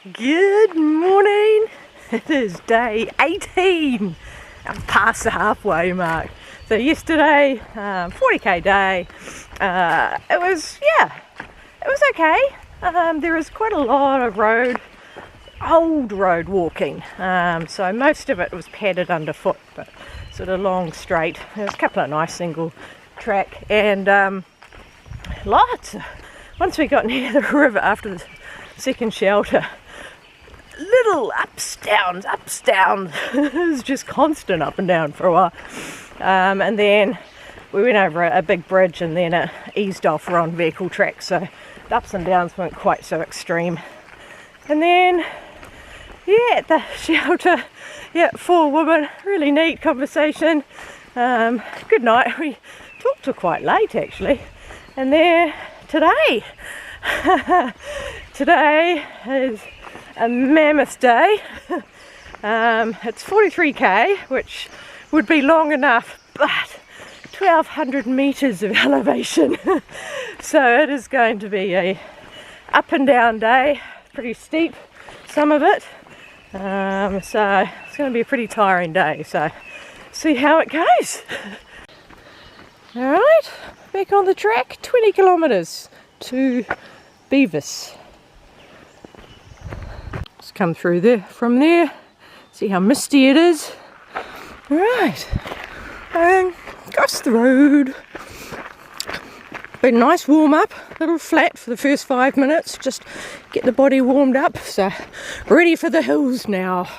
Good morning. It is day 18. I'm past the halfway mark. So yesterday, 40k day. It was okay. There was quite a lot of old road walking. So most of it was padded underfoot, but sort of long, straight. There was a couple of nice single track and lots. Once we got near the river after the second shelter, little ups, downs. It was just constant up and down for a while. And then we went over a big bridge and then it eased off. We're on vehicle track, so the ups and downs weren't quite so extreme. And then, at the shelter, 4 women, really neat conversation. Good night. We talked till quite late actually. And then today is a mammoth day. It's 43k, which would be long enough, but 1200 meters of elevation. So it is going to be a up and down day, pretty steep, some of it. So it's going to be a pretty tiring day, so see how it goes. Alright, back on the track, 20 kilometers to Beavis. Just come through there from there, see how misty it is. Alright, and across the road. Been a nice warm up, a little flat for the first 5 minutes, just get the body warmed up, so ready for the hills now.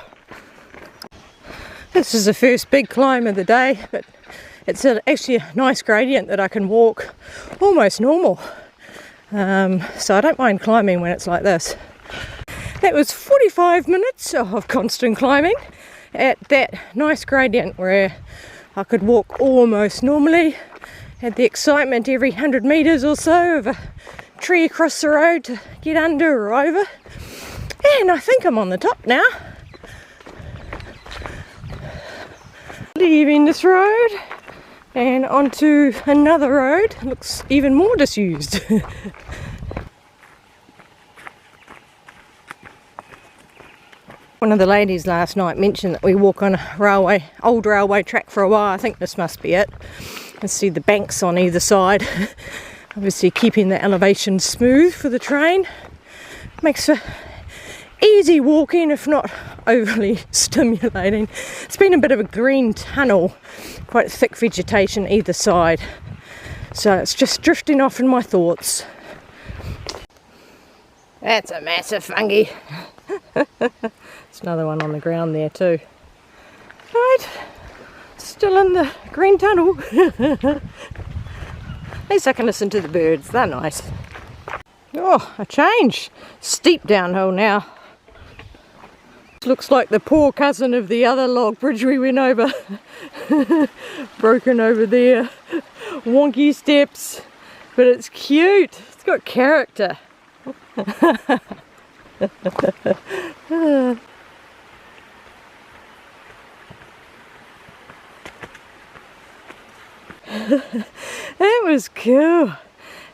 This is the first big climb of the day, but it's actually a nice gradient that I can walk almost normal. So I don't mind climbing when it's like this. That was 45 minutes of constant climbing at that nice gradient where I could walk almost normally. Had the excitement every 100 metres or so of a tree across the road to get under or over. And I think I'm on the top now. Leaving this road and onto another road. Looks even more disused. One of the ladies last night mentioned that we walk on a old railway track for a while. I think this must be it. You can see the banks on either side. Obviously keeping the elevation smooth for the train. Makes for easy walking if not overly stimulating. It's been a bit of a green tunnel, quite thick vegetation either side. So it's just drifting off in my thoughts. That's a massive fungi. There's another one on the ground there too. Right, still in the green tunnel. At least I can listen to the birds, they're nice. Oh, a change. Steep downhill now. Looks like the poor cousin of the other log bridge we went over. Broken over there. Wonky steps. But it's cute. It's got character. That was cool.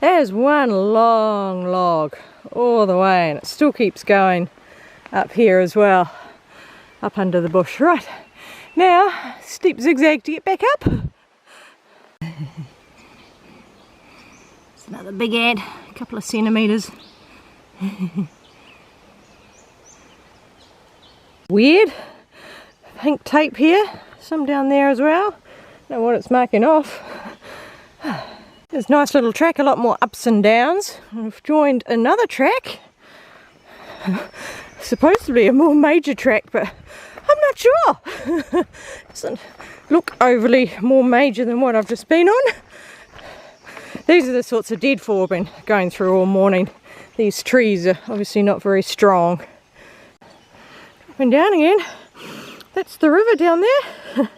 There's one long log all the way and it still keeps going up here as well, up under the bush. Right, now steep zigzag to get back up. It's another big ant, a couple of centimetres. Weird, pink tape here, some down there as well. Don't know what it's marking off. There's a nice little track, a lot more ups and downs. I've joined another track, supposedly a more major track, but I'm not sure. Doesn't look overly more major than what I've just been on. These are the sorts of deadfall I've been going through all morning. These trees are obviously not very strong. Up and down again. That's the river down there.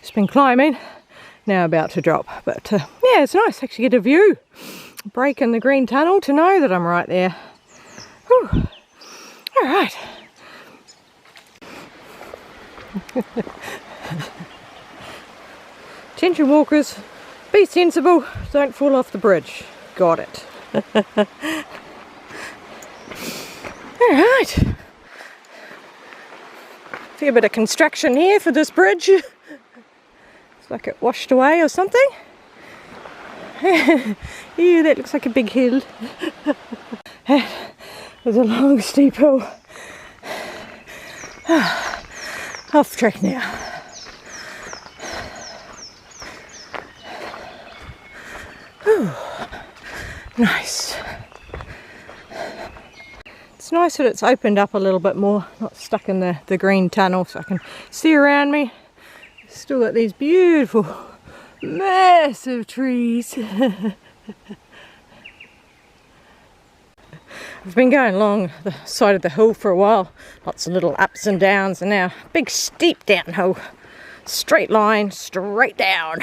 Just been climbing, now about to drop. But yeah, it's nice to actually get a view. Break in the green tunnel to know that I'm right there. Whew. All right. Attention walkers, be sensible, don't fall off the bridge. Got it. Alright. Fair bit of construction here for this bridge. It's like it washed away or something. Ew, that looks like a big hill. There's a long steep hill. Off track now. Ooh, nice. It's nice that it's opened up a little bit more, not stuck in the green tunnel, so I can see around me. Still got these beautiful, massive trees. I've been going along the side of the hill for a while, lots of little ups and downs, and now big steep downhill, straight line, straight down.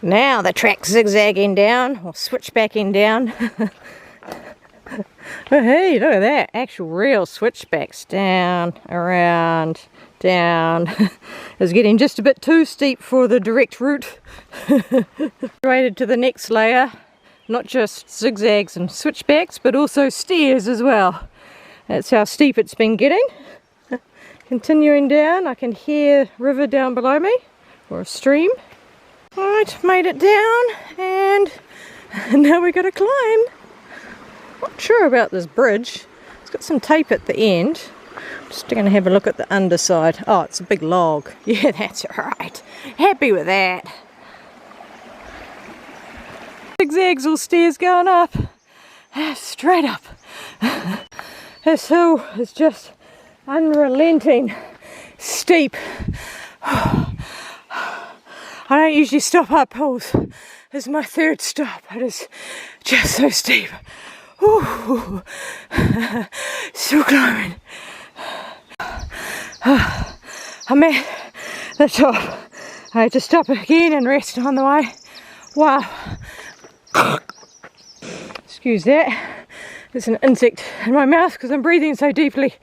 Now the track's zigzagging down, or switchbacking down. Oh hey, look at that, actual real switchbacks, down, around, down. It's getting just a bit too steep for the direct route. Graduated to the next layer. Not just zigzags and switchbacks, but also stairs as well. That's how steep it's been getting. Continuing down, I can hear river down below me, or a stream. Right, made it down, and now we've got to climb. Not sure about this bridge. It's got some tape at the end. Just going to have a look at the underside. Oh, it's a big log. Yeah, that's right. Happy with that. Zigzags or stairs going up, straight up. This hill is just unrelenting, steep. I don't usually stop up hills. This is my third stop. It is just so steep. Ooh. Still climbing. I'm at the top. I had to stop again and rest on the way. Wow. Excuse that. There's an insect in my mouth because I'm breathing so deeply.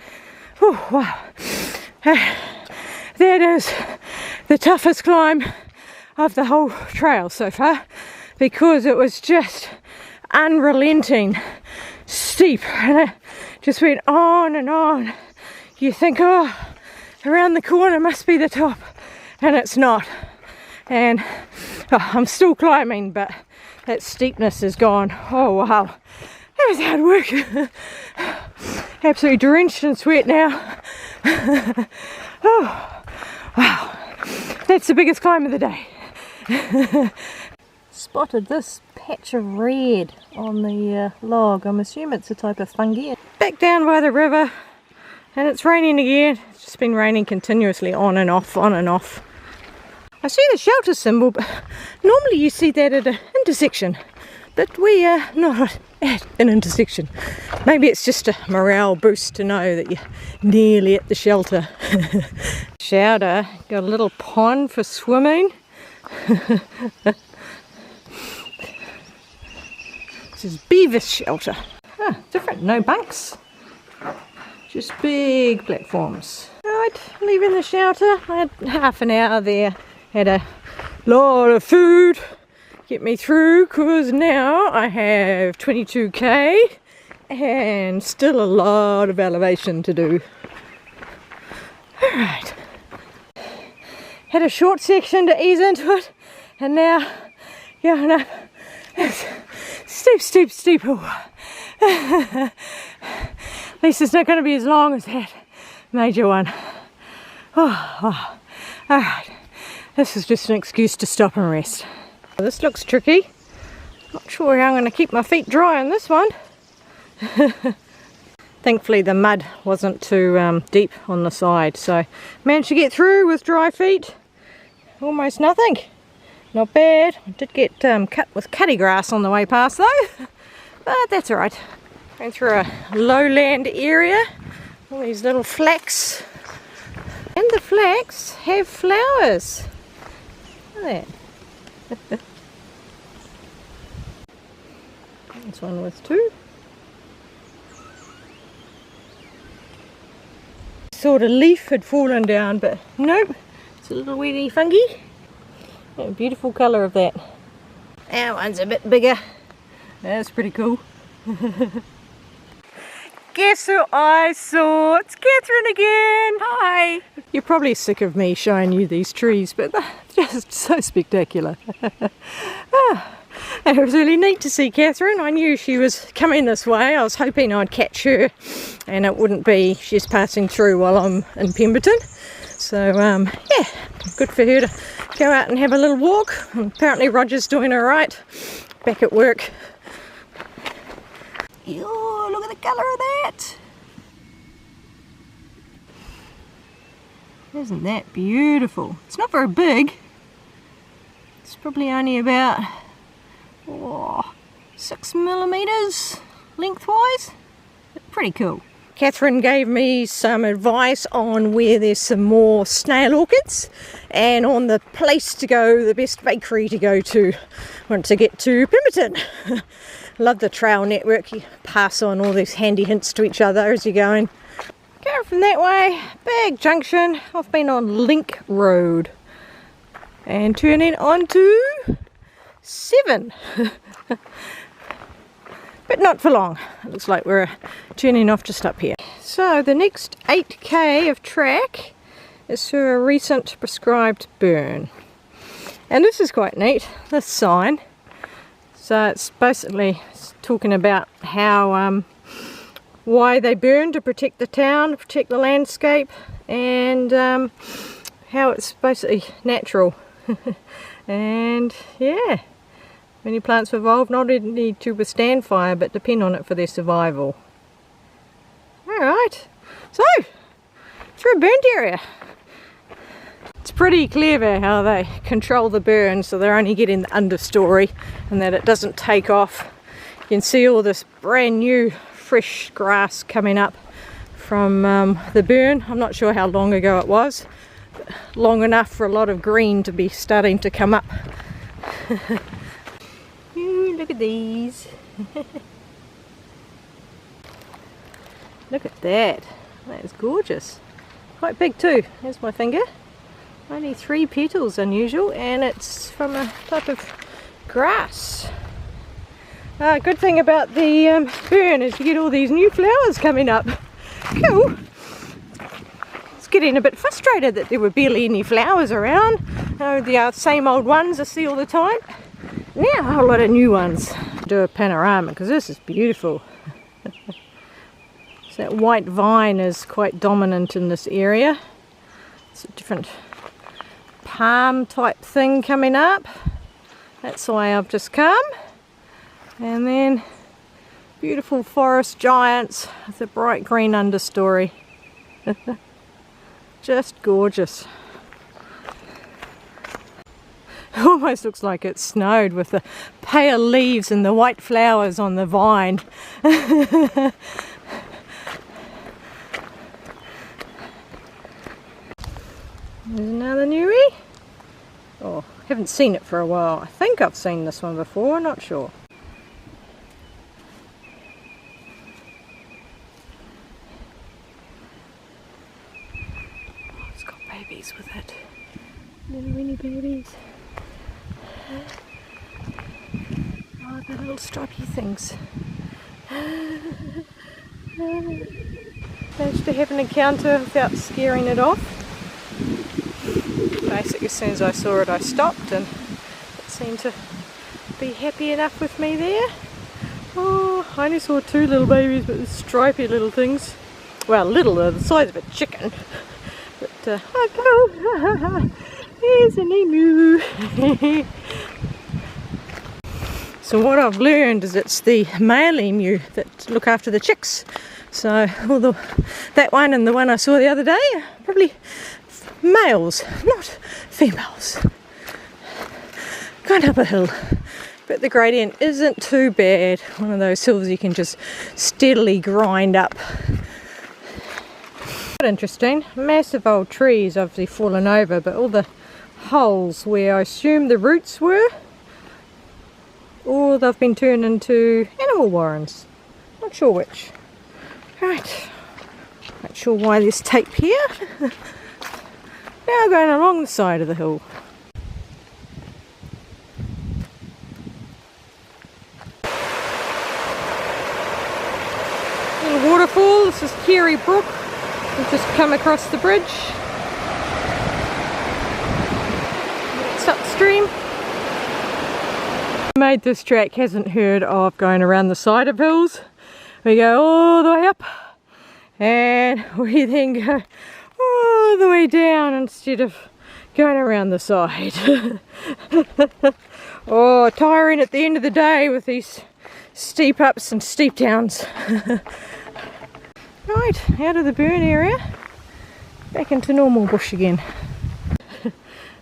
Ooh, wow. That is the toughest climb of the whole trail so far, because it was just unrelenting steep, and it just went on and on. You think, oh, around the corner must be the top, and it's not. And I'm still climbing, but that steepness is gone. Oh wow, that was hard work. Absolutely drenched in sweat now. Oh wow, that's the biggest climb of the day. Spotted this patch of red on the log. I'm assuming it's a type of fungi. Back down by the river, and it's raining again. It's just been raining continuously, on and off, on and off. I see the shelter symbol, but normally you see that at an intersection, but we are not at an intersection. Maybe it's just a morale boost to know that you're nearly at the shelter. Shelter, got a little pond for swimming. This is Beavis shelter. Ah, different, no bunks, just big platforms. Right, leaving the shelter. I had half an hour there. Had a lot of food get me through, because now I have 22k and still a lot of elevation to do. Alright, had a short section to ease into it, and now going up this steep hill. At least it's not going to be as long as that major one. Oh. Alright. This is just an excuse to stop and rest. This looks tricky. Not sure how I'm going to keep my feet dry on this one. Thankfully the mud wasn't too deep on the side, so managed to get through with dry feet. Almost nothing. Not bad. I did get cut with cutty grass on the way past though, but that's alright. Going through a lowland area. All these little flax. And the flax have flowers. Look at that. This one with two. Thought a leaf had fallen down, but nope. It's a little weedy fungi. Yeah, beautiful colour of that. That one's a bit bigger. That's pretty cool. Guess who I saw? It's Catherine again. Hi. You're probably sick of me showing you these trees, but they're just so spectacular. It was really neat to see Catherine. I knew she was coming this way. I was hoping I'd catch her and it wouldn't be she's passing through while I'm in Pemberton. So yeah, good for her to go out and have a little walk. And apparently Roger's doing all right, back at work. Oh, look at the colour of that. Isn't that beautiful? It's not very big. It's probably only about 6 millimeters lengthwise. Pretty cool. Catherine gave me some advice on where there's some more snail orchids and on the place to go, the best bakery to go to once I get to Pemberton. Love the trail network. You pass on all these handy hints to each other as you're going. Going from that way, big junction. I've been on Link Road and turning onto 7. But not for long. It looks like we're turning off just up here. So the next 8k of track is through a recent prescribed burn. And this is quite neat, this sign. So it's basically talking about how why they burn, to protect the town, protect the landscape, and how it's basically natural. And yeah, many plants evolve not only to withstand fire but depend on it for their survival. Alright, so through a burnt area. It's pretty clever how they control the burn so they're only getting the understory and that it doesn't take off. You can see all this brand new fresh grass coming up from the burn. I'm not sure how long ago it was, but long enough for a lot of green to be starting to come up. Ooh, look at these. Look at that. That is gorgeous. Quite big too. There's my finger. Only 3 petals, unusual, and it's from a type of grass. Good thing about the burn is you get all these new flowers coming up. Cool. It's getting a bit frustrated that there were barely any flowers around. The same old ones I see all the time. Now a whole lot of new ones. Do a panorama because this is beautiful. So that white vine is quite dominant in this area. It's a different palm type thing coming up. That's why I've just come. And then beautiful forest giants with a bright green understory. Just gorgeous. Almost looks like it snowed with the pale leaves and the white flowers on the vine. There's another newie. Oh, haven't seen it for a while. I think I've seen this one before, not sure. Oh, it's got babies with it. Little weeny babies. Oh, the little stripy things. Managed to have an encounter without scaring it off. Basically, as soon as I saw it, I stopped, and it seemed to be happy enough with me there. Oh, I only saw 2 little babies, but stripy little things. Well, little, they're the size of a chicken. But, oh, there's an emu. So what I've learned is it's the male emu that look after the chicks. So that one and the one I saw the other day are probably males, not females. Going up a hill, but the gradient isn't too bad. One of those hills you can just steadily grind up. Quite interesting. Massive old trees obviously fallen over, but all the holes where I assume the roots were, or they've been turned into animal warrens. Not sure which. Right, not sure why there's tape here. Now going along the side of the hill. waterfall. This is Kerry Brook. We've just come across the bridge. It's upstream. Who made this track hasn't heard of going around the side of hills. We go all the way up and we then go all the way down instead of going around the side. Oh, tiring at the end of the day with these steep ups and steep downs. Right, out of the burn area, back into normal bush again.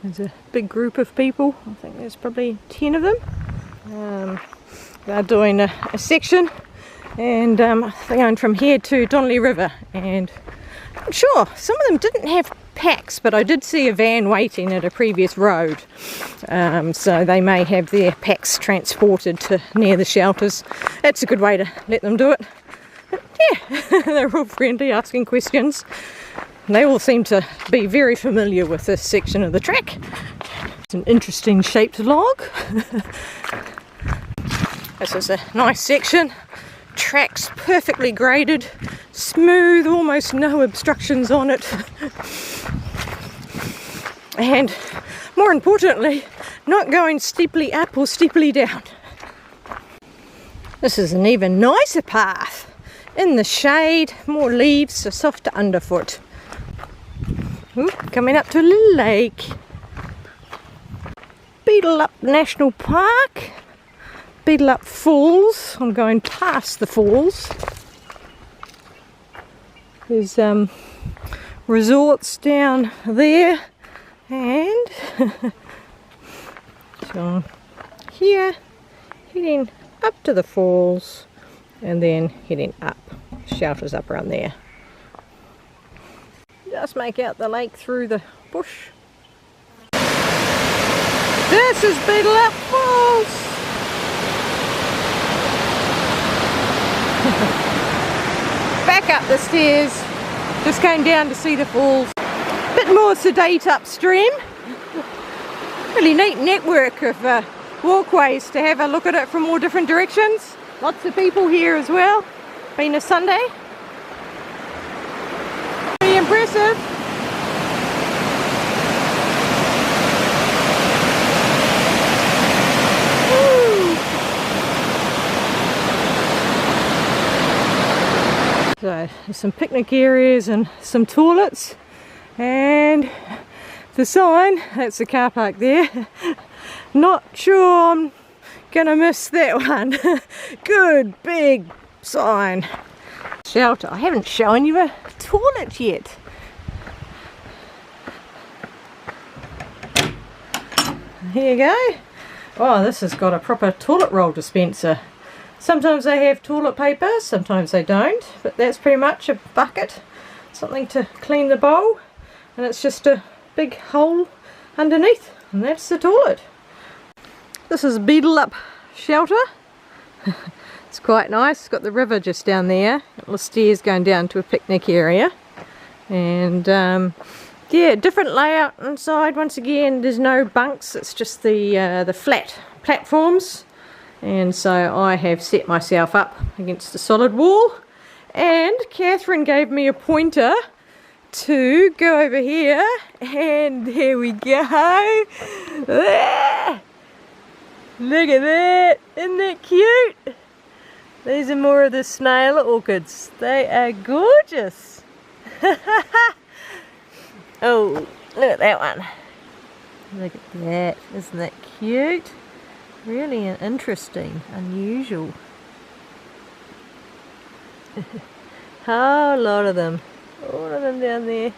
There's a big group of people. I think there's probably 10 of them. They're doing a section, and they're going from here to Donnelly River, and I'm sure some of them didn't have packs, but I did see a van waiting at a previous road, so they may have their packs transported to near the shelters. That's a good way to let them do it. But yeah, they're all friendly, asking questions. They all seem to be very familiar with this section of the track. It's an interesting shaped log. This is a nice section. Track's perfectly graded, smooth, almost no obstructions on it. And more importantly, not going steeply up or steeply down. This is an even nicer path. In the shade, more leaves, a softer underfoot. Ooh, coming up to a little lake. Beedelup National Park. Beedelup Falls. I'm going past the falls. There's resorts down there, and so here, heading up to the falls, and then heading up. Shelters up around there. Just make out the lake through the bush. This is Beedelup Falls. Back up the stairs, just going down to see the falls. Bit more sedate upstream. Really neat network of walkways to have a look at it from all different directions. Lots of people here as well, being a Sunday. Pretty impressive. So there's some picnic areas and some toilets, and the sign, that's the car park there. Not sure I'm gonna miss that one. Good big sign. Shelter. I haven't shown you a toilet yet. Here you go. Oh, this has got a proper toilet roll dispenser. Sometimes they have toilet paper, sometimes they don't, but that's pretty much a bucket, something to clean the bowl, and it's just a big hole underneath, and that's the toilet. This is Beedelup Shelter. It's quite nice. It's got the river just down there, little stairs going down to a picnic area, and yeah, different layout inside. Once again, there's no bunks, it's just the flat platforms. And so I have set myself up against a solid wall, and Catherine gave me a pointer to go over here, and there we go. Ah! Look at that, isn't that cute? These are more of the snail orchids. They are gorgeous. Oh, look at that one. Look at that, isn't that cute? Really interesting, unusual. Whole lot of them. All of them down there.